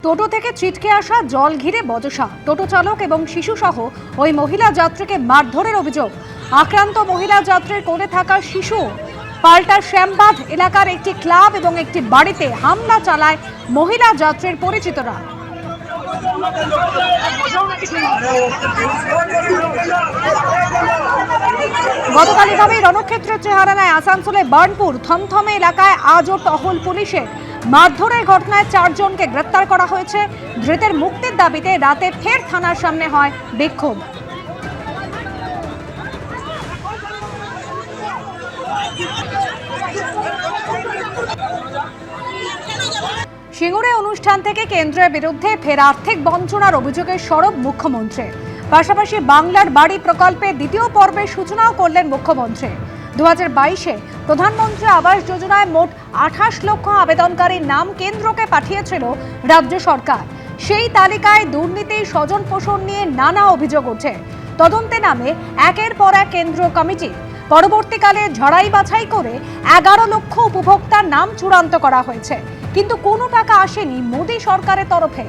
টোটো থেকে ছিটকে আসা জল ঘিরে বচসা, টোটো চালক এবং শিশু সহ ওই মহিলা যাত্রীকে মারধরের অভিযোগ। আক্রান্ত মহিলা যাত্রীর কোলে থাকা শিশু। পাল্টা শ্যামবাঁধ এলাকার একটি ক্লাব এবং একটি বাড়িতে হামলা চালায় মহিলা যাত্রীর পরিচিতরা। গতকাল এভাবেই রণক্ষেত্রের চেহারা নেয় আসানসোলে বার্নপুর থমথমে এলাকায় আজও টহল পুলিশের। মারধরের ঘটনায় 4 জনকে গ্রেপ্তার করা হয়েছে। ধৃতের মুক্তির দাবিতে রাতে ফের থানার সামনে হয় বিক্ষোভ। সিঙ্গুরে অনুষ্ঠান থেকে কেন্দ্রের বিরুদ্ধে ফের আর্থিক বঞ্চনার অভিযোগে সরব মুখ্যমন্ত্রী। পাশাপাশি বাংলার বাড়ি প্রকল্পের দ্বিতীয় পর্বের সূচনাও করলেন মুখ্যমন্ত্রী। 2022-এ প্রধানমন্ত্রী আবাস যোজনায় মোট 28 লক্ষ আবেদনকারীর নাম কেন্দ্রকে পাঠিয়েছিল রাজ্য সরকার। সেই তালিকায় দুর্নীতি, স্বজন পোষণ নিয়ে নানা অভিযোগ ওঠে। তদন্তে নামে একের পর এক কেন্দ্রীয় কমিটি। পরবর্তীকালে ঝাড়াই বাছাই করে 11 লক্ষ উপভোক্তার নাম চূড়ান্ত করা হয়েছে, কিন্তু কোনো টাকা আসেনি মোদী সরকারের তরফে।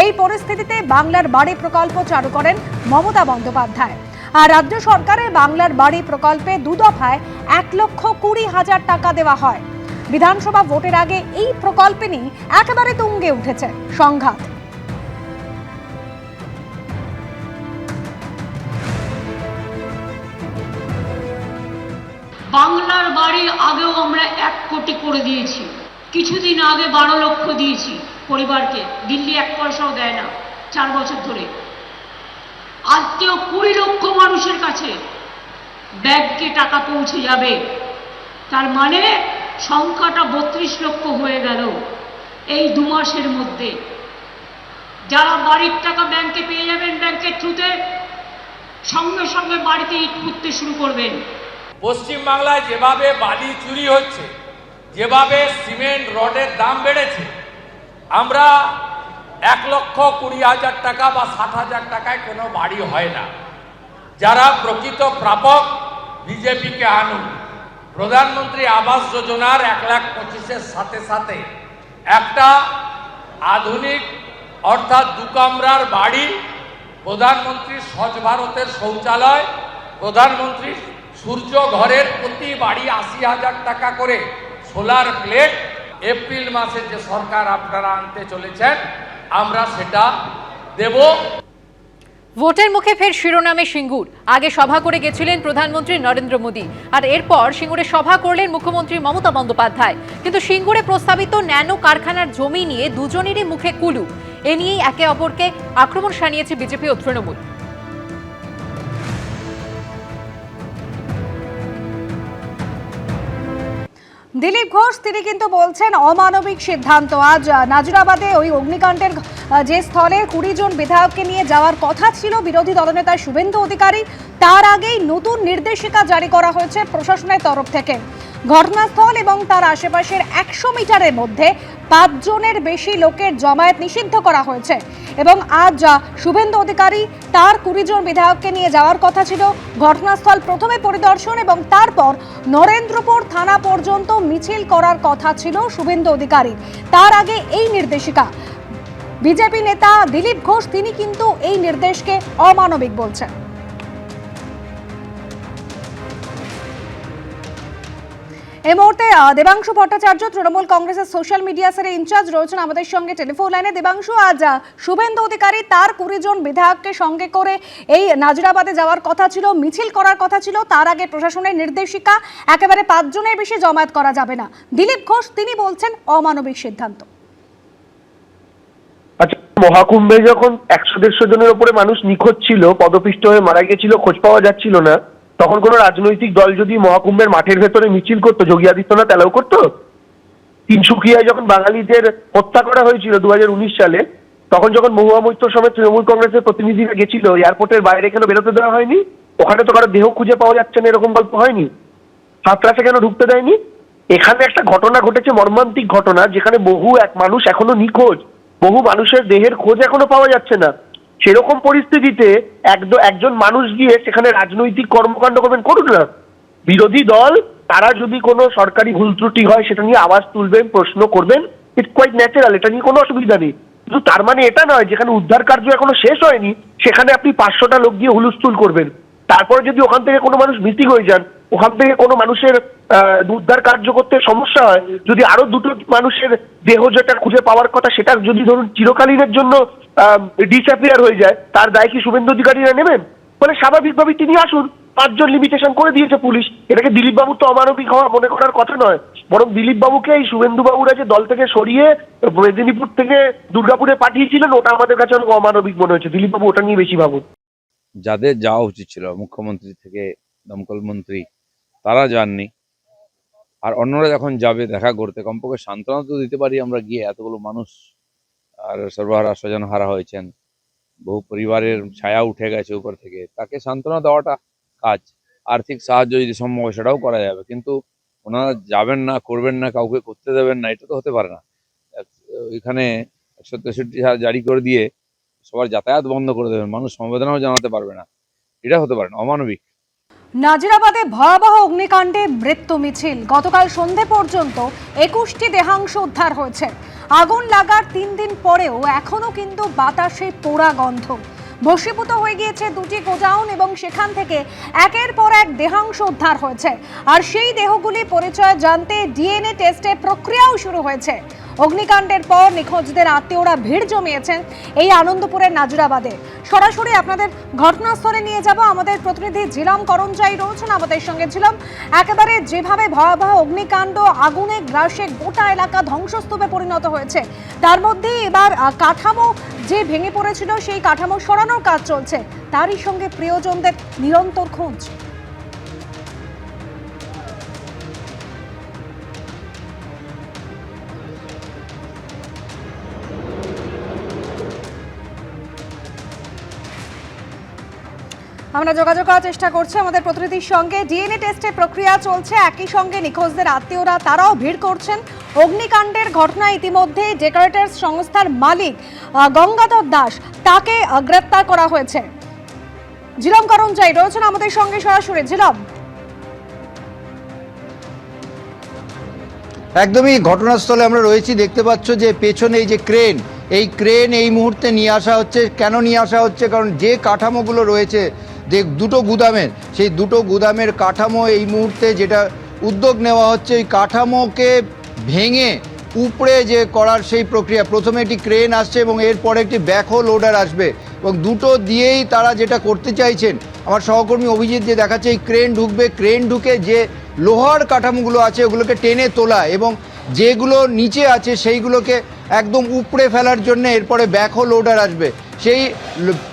এই পরিস্থিতিতে বাংলার বাড়ি প্রকল্প চালু করেন মমতা বন্দ্যোপাধ্যায়। আর রাজ্য সরকারের বাংলার বাড়ি প্রকল্পে 2 দফায় 1,20,000 টাকা দেওয়া হয়। বিধানসভা ভোটের আগে এই প্রকল্পে নিয়ে একেবারে তুঙ্গে উঠেছে সংঘাত। বাংলার বাড়ি আগেও আমরা 1 কোটি করে দিয়েছি, কিছুদিন আগে 12 লক্ষ দিয়েছি পরিবারকে। দিল্লি 1 পয়সাও দেয় না 4 বছর ধরে। আজকেও 20 লক্ষ মানুষের কাছে ব্যাংকে টাকা পৌঁছে যাবে। তার মানে সংখ্যাটা 32 লক্ষ হয়ে গেল এই 2 মাসের মধ্যে। যারা বাড়ির টাকা ব্যাংকে পেয়ে যাবেন, ব্যাংকের থ্রুতে সঙ্গে সঙ্গে বাড়িতে ইট পুঁততে শুরু করবেন। পশ্চিমবাংলায় যেভাবে বালি চুরি হচ্ছে, যেভাবে সিমেন্ট রডের দাম বেড়েছে, আমরা 1,20,000 টাকা বা 60,000 টাকায় কোনো বাড়ি হয় না। যারা প্রকৃত প্রাপক বিজেপিকে আনুন। প্রধানমন্ত্রী আবাস যোজনার 1,25,000-এর সাথে সাথে একটা আধুনিক অর্থাৎ 2 কামরার বাড়ি, প্রধানমন্ত্রী স্বচ্ছ ভারতের শৌচালয়, প্রধানমন্ত্রী সূর্য ঘরের প্রতি বাড়ি 80,000 টাকা করে সোলার প্লেট, এপ্রিল মাসে যে সরকার আপনারা আনতে চলেছেন আমরা সেটা দেব। ভোটের মুখে ফের শিরোনামে সিঙ্গুর। আগে সভা করে গেছিলেন প্রধানমন্ত্রী নরেন্দ্র মোদী, আর এরপর সিঙ্গুরে সভা করলেন মুখ্যমন্ত্রী মমতা বন্দ্যোপাধ্যায়। কিন্তু সিঙ্গুরে প্রস্তাবিত ন্যানো কারখানার জমি নিয়ে দুজনেরই মুখে কুলু। এ নিয়েই একে অপরকে আক্রমণ শানিয়েছে বিজেপি ও তৃণমূল। দিলীপ ঘোষ তিনি কিন্তু বলছেন অমানবিক সিদ্ধান্ত। আজ নাজিরাবাদে ওই অগ্নিকাণ্ডের যে স্থলে 20 জন বিধায়ককে নিয়ে যাওয়ার কথা ছিল বিরোধী দলনেতা শুভেন্দু অধিকারী, তার আগেই নতুন নির্দেশিকা জারি করা হয়েছে প্রশাসনের তরফ থেকে। ঘটনাস্থল এবং তার আশেপাশের 100 মিটারের মধ্যে 5 জনের বেশি লোকের জমায়েত নিষিদ্ধ করা হয়েছে। এবং আজ শুভেন্দু অধিকারী তার 20 জন বিধায়ককে নিয়ে যাওয়ার কথা ছিল। ঘটনাস্থল প্রথমে পরিদর্শন এবং তারপর নরেন্দ্রপুর থানা পর্যন্ত মিছিল করার কথা ছিল শুভেন্দু অধিকারী। তার আগে এই নির্দেশিকা। বিজেপি নেতা দিলীপ ঘোষ তিনি কিন্তু এই নির্দেশকে অমানবিক বলছেন। এই মুহূর্তে দেবাংশু ভট্টাচার্য তৃণমূল কংগ্রেসের সোশ্যাল মিডিয়া সেলের ইনচার্জ রয়েছেন আমাদের সঙ্গে টেলিফোন লাইনে। দেবাংশু, আজ শুভেন্দু অধিকারী তার 20 জন বিধায়ককে সঙ্গে করে এই নাজিরাবাদে যাওয়ার কথা ছিল, মিছিল করার কথা ছিল। তার আগে প্রশাসনের নির্দেশিকা একেবারে 5 জনের বেশি জমায়েত করা যাবে না। দিলীপ ঘোষ তিনি বলছেন অমানবিক সিদ্ধান্ত। আচ্ছা, মহাকুম্ভে যখন 100-150 জনের উপরে মানুষ নিখোঁজ ছিল, পদপিষ্ট হয়ে মারা গেছিল, খোঁজ পাওয়া যাচ্ছিল না, তখন কোন রাজনৈতিক দল যদি মহাকুম্ভের মাঠের ভেতরে মিছিল করতো, যোগী আদিত্যনাথ অ্যালাউ করতো? তিনসুকিয়ায় যখন বাঙালিদের হত্যা করা হয়েছিল 2019 সালে, তখন যখন মহুয়া মৈত্র সমেত তৃণমূল কংগ্রেসের প্রতিনিধিরা গেছিল, এয়ারপোর্টের বাইরে কেন বেরোতে দেওয়া হয়নি? ওখানে তো কারো দেহ খুঁজে পাওয়া যাচ্ছে না এরকম গল্প হয়নি? ছাত্রাসে কেন ঢুকতে দেয়নি? এখানে একটা ঘটনা ঘটেছে, মর্মান্তিক ঘটনা, যেখানে বহু মানুষ এখনো নিখোঁজ, বহু মানুষের দেহের খোঁজ এখনো পাওয়া যাচ্ছে না। সেরকম পরিস্থিতিতে একজন মানুষ গিয়ে সেখানে রাজনৈতিক কর্মকাণ্ড করবেন, করুন না। বিরোধী দল তারা যদি কোনো সরকারি ভুল ত্রুটি হয় সেটা নিয়ে আওয়াজ তুলবেন, প্রশ্ন করবেন, ইটস কোয়াইট ন্যাচারাল, এটা নিয়ে কোনো অসুবিধা নেই। কিন্তু তার মানে এটা নয় যেখানে উদ্ধার কার্য এখনো শেষ হয়নি সেখানে আপনি 500টা লোক দিয়ে হুলস্থুল করবেন। তারপরে যদি ওখান থেকে কোনো মানুষ মিসিং হয়ে যান, ওখান থেকে কোনো মানুষের উদ্ধার কার্য করতে সমস্যা হয়, যদি আরো দুটো মানুষের দেহ যেটা খুঁজে পাওয়ার কথা সেটা যদি ধরুন চিরকালীনের জন্য ডিসঅ্যাপিয়ার হয়ে যায়, তার দায় কি শুভেন্দু অধিকারীরা নেবেন? ফলে স্বাভাবিকভাবেই তিনি আসুন। 5 জন লিমিটেশন করে দিয়েছে পুলিশ। এটাকে দিলীপ বাবুর তো অমানবিক হওয়া মনে করার কথা নয়, বরং দিলীপ বাবুকে এই শুভেন্দু বাবুরা যে দল থেকে সরিয়ে মেদিনীপুর থেকে দুর্গাপুরে পাঠিয়েছিলেন ওটা আমাদের কাছে অনেক অমানবিক মনে হচ্ছে। দিলীপ বাবু ওটা নিয়ে বেশি ভাবুন। যাদের যাওয়া উচিত ছিল, মুখ্যমন্ত্রী থেকে দমকল মন্ত্রী, তারা যাননি। আর অন্যরা যখন যাবে দেখা করতে, কমপক্ষে সান্ত্বনা তো দিতে পারি আমরা গিয়ে। এতগুলো মানুষ আর সর্বহারা স্বজনহারা হয়েছেন, বহু পরিবারের ছায়া উঠে গেছে উপর থেকে, তাকে সান্ত্বনা দেওয়াটা কাজ। আর্থিক সাহায্য যদি সম্ভব হয় সেটাও করা যাবে, কিন্তু ওনারা যাবেন না, করবেন না, কাউকে করতে দেবেন না, এটা তো হতে পারে না। এখানে 163 জারি করে দিয়ে সবার যাতায়াত বন্ধ করে দেবেন, মানুষ সমবেদনাও জানাতে পারবে না, এটা হতে পারে না, অমানবিক। নাজিরাবাদে ভয়াবহ অগ্নিকাণ্ডে মৃত্যু মিছিল। গতকাল সন্ধে পর্যন্ত 21টি দেহাংশ উদ্ধার হয়েছে। আগুন লাগার 3 দিন পরেও এখনো কিন্তু বাতাসে পোড়া গন্ধ। ভস্মীভূত হয়ে গিয়েছে 2টি গোডাউন এবং সেখান থেকে একের পর এক দেহাংশ উদ্ধার হয়েছে। আর সেই দেহগুলি পরিচয় জানতে ডিএনএ টেস্টের প্রক্রিয়াও শুরু হয়েছে। অগ্নিকাণ্ডের পর নিখোঁজদের আত্মীয়রা ভিড় জমিয়েছেন এই আনন্দপুরের নাজিরাবাদে। সরাসরি আপনাদের ঘটনাস্থলে নিয়ে যাব। আমাদের প্রতিনিধি ঝিলম করঞ্জাই রয়েছেন আমাদের সঙ্গে। ঝিলম, একেবারে যেভাবে ভয়াবহ অগ্নিকাণ্ড, আগুনে গ্রাসে গোটা এলাকা ধ্বংসস্তূপে পরিণত হয়েছে, তার মধ্যে এবার কাঠামো যে ভেঙে পড়েছিল সেই কাঠামো সরানোর কাজ চলছে, তারই সঙ্গে প্রিয়জনদের নিরন্তর খোঁজ। আমরা যোগাযোগ করার চেষ্টা করছি আমাদের প্রতিনিধির সঙ্গে। ডিএনএ টেস্টের প্রক্রিয়া চলছে, একই সঙ্গে নিখোঁজদের আত্মীয়রা তারাও ভিড় করছেন। অগ্নিকাণ্ডের ঘটনা ইতিমধ্যে ডেকোরেটরস সংস্থার মালিক গঙ্গাধর দাস, তাকে গ্রেপ্তার করা হয়েছে। ঝিলম করঞ্জাই রয়েছেন আমাদের সঙ্গে সরাসরি। ঝিলম, একদমই ঘটনাস্থলে আমরা রয়েছি। দেখতে পাচ্ছ যে পেছনে এই যে ক্রেন, এই ক্রেন এই মুহূর্তে নিয়ে আসা হচ্ছে। কেন নিয়ে আসা হচ্ছে? কারণ যে কাঠামোগুলো রয়েছে, যে দুটো গুদামের, সেই দুটো গুদামের কাঠামো এই মুহূর্তে যেটা উদ্যোগ নেওয়া হচ্ছে, ওই কাঠামোকে ভেঙে উপরে যে করার সেই প্রক্রিয়া। প্রথমে একটি ক্রেন আসছে এবং এরপরে একটি ব্যাকহো লোডার আসবে, এবং দুটো দিয়েই তারা যেটা করতে চাইছেন, আমার সহকর্মী অভিজিৎ যে দেখাচ্ছে, এই ক্রেন ঢুকবে, ক্রেন ঢুকে যে লোহার কাঠামোগুলো আছে ওগুলোকে টেনে তোলা, এবং যেগুলো নিচে আছে সেইগুলোকে একদম উপড়ে ফেলার জন্য এরপরে ব্যাকহো লোডার আসবে। সেই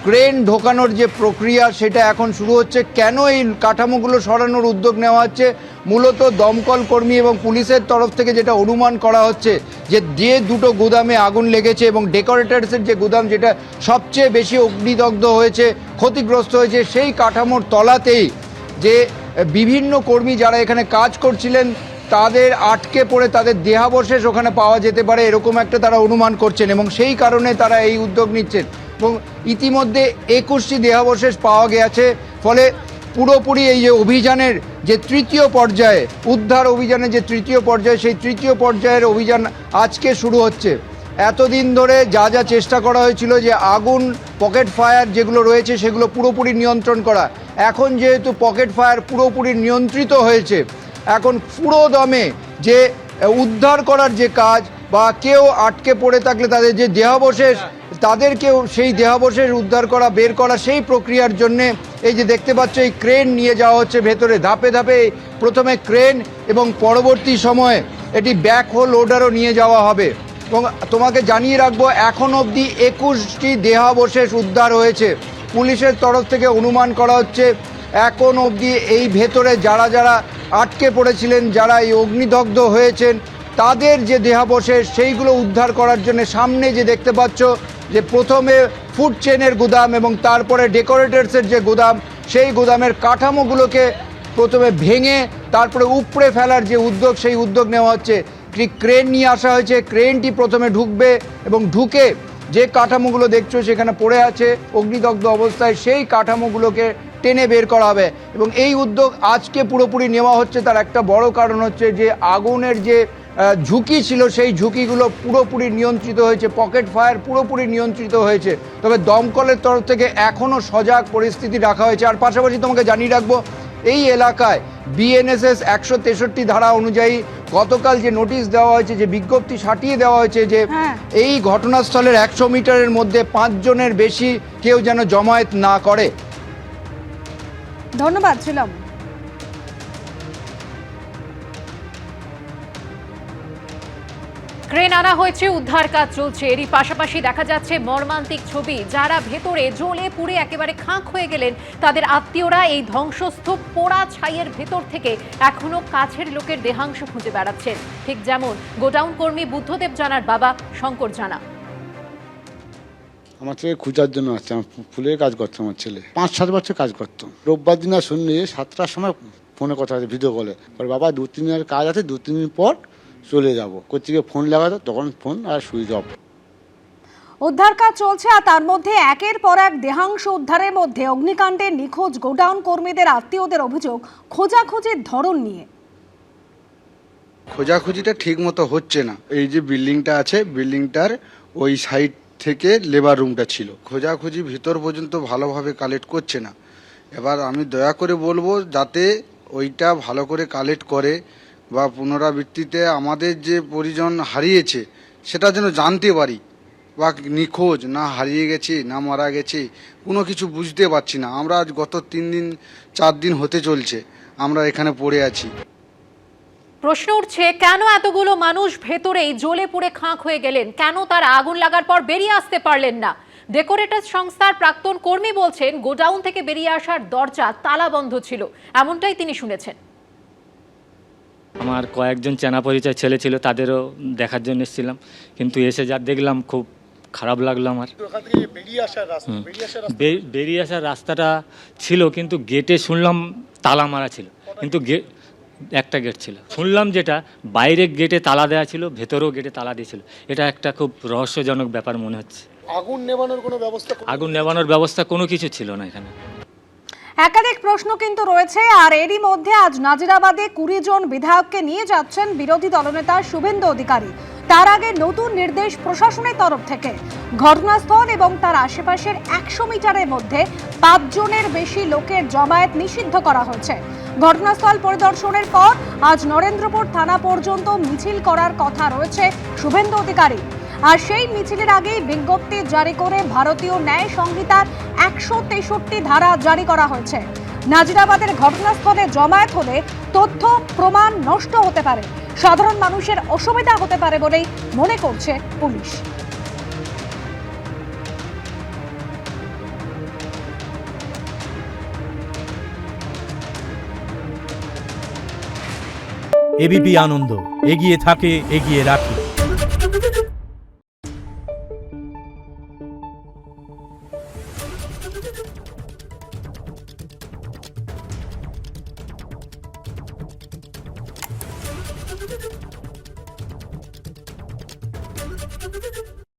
ক্রেন ঢোকানোর যে প্রক্রিয়া সেটা এখন শুরু হচ্ছে। কেন এই কাঠামোগুলো সরানোর উদ্যোগ নেওয়া হচ্ছে? মূলত দমকল কর্মী এবং পুলিশের তরফ থেকে যেটা অনুমান করা হচ্ছে, যে দুটো গুদামে আগুন লেগেছে এবং ডেকোরেটার্সের যে গুদাম যেটা সবচেয়ে বেশি অগ্নিদগ্ধ হয়েছে, ক্ষতিগ্রস্ত হয়েছে, সেই কাঠামোর তলাতেই যে বিভিন্ন কর্মী যারা এখানে কাজ করছিলেন তাদের আটকে পড়ে তাদের দেহাবশেষ ওখানে পাওয়া যেতে পারে, এরকম একটা তারা অনুমান করছেন, এবং সেই কারণে তারা এই উদ্যোগ নিচ্ছেন। এবং ইতিমধ্যে 21টি দেহাবশেষ পাওয়া গেছে। ফলে পুরোপুরি এই যে অভিযানের যে তৃতীয় পর্যায়ে, উদ্ধার অভিযানের যে তৃতীয় পর্যায়ে, সেই তৃতীয় পর্যায়ের অভিযান আজকে শুরু হচ্ছে। এতদিন ধরে যা যা চেষ্টা করা হয়েছিল যে আগুন, পকেট ফায়ার যেগুলো রয়েছে সেগুলো পুরোপুরি নিয়ন্ত্রণ করা, এখন যেহেতু পকেট ফায়ার পুরোপুরি নিয়ন্ত্রিত হয়েছে, এখন পুরো দমে যে উদ্ধার করার যে কাজ, বা কেউ আটকে পড়ে থাকলে তাদের যে দেহাবশেষ, তাদেরকেও সেই দেহাবশেষ উদ্ধার করা, বের করা, সেই প্রক্রিয়ার জন্যে এই যে দেখতে পাচ্ছ এই ক্রেন নিয়ে যাওয়া হচ্ছে ভেতরে। ধাপে ধাপে প্রথমে ক্রেন এবং পরবর্তী সময়ে এটি ব্যাকহো লোডারও নিয়ে যাওয়া হবে। এবং তোমাকে জানিয়ে রাখবো, এখন অবধি 21টি দেহাবশেষ উদ্ধার হয়েছে। পুলিশের তরফ থেকে অনুমান করা হচ্ছে এখন অবধি এই ভেতরে যারা যারা আটকে পড়েছিলেন, যারা এই অগ্নিদগ্ধ হয়েছেন, তাদের যে দেহাবশেষ সেইগুলো উদ্ধার করার জন্য সামনে যে দেখতে পাচ্ছ যে প্রথমে ফুড চেনের গুদাম এবং তারপরে ডেকোরেটরসের যে গুদাম, সেই গুদামের কাঠামোগুলোকে প্রথমে ভেঙে তারপরে উপড়ে ফেলার যে উদ্যোগ, সেই উদ্যোগ নেওয়া হচ্ছে। ক্রেন নিয়ে আসা হয়েছে, ক্রেনটি প্রথমে ঢুকবে এবং ঢুকে যে কাঠামোগুলো দেখছো সেখানে পড়ে আছে অগ্নিদগ্ধ অবস্থায়, সেই কাঠামোগুলোকে টেনে বের করা হবে। এবং এই উদ্যোগ আজকে পুরোপুরি নেওয়া হচ্ছে, তার একটা বড় কারণ হচ্ছে যে আগুনের যে ঝুঁকি ছিল, সেই ঝুঁকিগুলো পুরোপুরি নিয়ন্ত্রিত হয়েছে, পকেট ফায়ার পুরোপুরি নিয়ন্ত্রিত হয়েছে। তবে দমকলের তরফ থেকে এখনও সজাগ পরিস্থিতি রাখা হয়েছে। আর পাশাপাশি তোমাকে জানিয়ে রাখবো, এই এলাকায় বিএনএসএস 163 ধারা অনুযায়ী গতকাল যে নোটিশ দেওয়া হয়েছে, যে বিজ্ঞপ্তি সাটিয়ে দেওয়া হয়েছে যে এই ঘটনাস্থলের 100 মিটারের মধ্যে 5 জনের বেশি কেউ যেন জমায়েত না করে। ধন্যবাদ ছিলাম। ক্রেন আনা হয়েছে, উদ্ধার কাজ চলছে। এরই পাশাপাশি দেখা যাচ্ছে মর্মান্তিক ছবি। যারা ভেতরে জ্বলে পুড়ে একেবারে খাঁক হয়ে গেলেন, তাদের আত্মীয়রা এই ধ্বংসস্তূপ পোড়া ছাইয়ের ভেতর থেকে এখনো কাছের লোকের দেহাংশ খুঁজে বেড়াচ্ছেন। ঠিক যেমন গোডাউন কর্মী বুদ্ধদেব জানার বাবা শঙ্কর জানা। আমার ছেলে খোঁজার জন্য আসছে, আমার ফুলের কাজ করতো আমার ছেলে, 5-7 বছর কাজ করতো। রোববার দিন আর শুনলে 7টার সময় ফোনে কথা আছে, ভিডিও কলে। বাবা 2-3 দিনের কাজ আছে, 2-3 দিন পর চলে যাবো। কোথেকে ফোন লাগাতো, তখন ফোন আর সুইচ অফ। উদ্ধার কাজ চলছে, আর তার মধ্যে একের পর এক দেহাংশ উদ্ধারের মধ্যে অগ্নিকাণ্ডে নিখোঁজ গোডাউন কর্মীদের আত্মীয়দের অভিযোগ খোঁজাখুঁজির ধরন নিয়ে। খোঁজাখুঁজিটা ঠিক মতো হচ্ছে না। এই যে বিল্ডিংটা আছে, বিল্ডিংটার ওই সাইড থেকে লেবার রুমটা ছিল, খোঁজাখুঁজি ভিতর পর্যন্ত ভালোভাবে কালেক্ট করছে না। এবার আমি দয়া করে বলবো যাতে ওইটা ভালো করে কালেক্ট করে, বা পুনরাবৃত্তিতে আমাদের যে পরিজন হারিয়েছে সেটা যেন জানতে পারি, বা নিখোঁজ না হারিয়ে গেছে না মারা গেছে কোনো কিছু বুঝতে পারছি না। আমরা আজ গত 3-4 দিন হতে চলছে আমরা এখানে পড়ে আছি। প্রশ্ন উঠছে, কেন এতগুলো মানুষ ভেতরেই জ্বলে পুড়ে খাঁক হয়ে গেলেন? কেন তারা আগুন লাগার পর বেরিয়ে আসতে পারলেন না? ডেকোরেটর সংস্থার প্রাক্তন কর্মী বলছেন, গোডাউন থেকে বেরিয়ে আসার দরজা তালা বন্ধ ছিল। এমনটাই তিনি শুনেছেন। আমার কয়েকজন চেনা পরিচয় ছেলে ছিল, তাদেরও দেখার জন্য এসেছিলাম, কিন্তু এসে যা দেখলাম খুব খারাপ লাগলো আমার। বেরিয়ে আসার রাস্তাটা ছিল, কিন্তু গেটে শুনলাম তালা মারা ছিল, কিন্তু একটা গেট ছিল। শুনলাম যেটা বাইরে গেটে তালা দেওয়া ছিল, ভেতরেও গেটে তালা দিয়েছিল। এটা একটা খুব রহস্যজনক ব্যাপার মনে হচ্ছে। আগুন নেভানোর ব্যবস্থা কোনো কিছু ছিল না এখানে। একাধিক প্রশ্ন কিন্তু রয়েছে, আর এরই মধ্যে আজ নাজিরাবাদে 20 জন বিধায়ককে নিয়ে যাচ্ছেন বিরোধী দলনেতা শুভেন্দু অধিকারী। তার আগে নতুন নির্দেশ প্রশাসনের তরফ থেকে। ঘটনাস্থল এবং তার আশেপাশের 100 মিটারের মধ্যে 5 জনের বেশি লোকের জমায়েত নিষিদ্ধ করা হয়েছে। ঘটনাস্থল পরিদর্শনের পর আজ নরেন্দ্রপুর থানা পর্যন্ত মিছিল করার কথা রয়েছে শুভেন্দু অধিকারী। আর সেই মিছিলের আগেই বিজ্ঞপ্তি জারি করে ভারতীয় ন্যায় সংহিতার 163 ধারা জারি করা হয়েছে। নাজিরাবাদের ঘটনাস্থলে জমায়েত হলে তথ্য প্রমাণ নষ্ট হতে পারে, সাধারণ মানুষের অসুবিধা হতে পারে বলেই মনে করছে পুলিশ। এবিপি আনন্দ, এগিয়ে থাকে, এগিয়ে রাখে।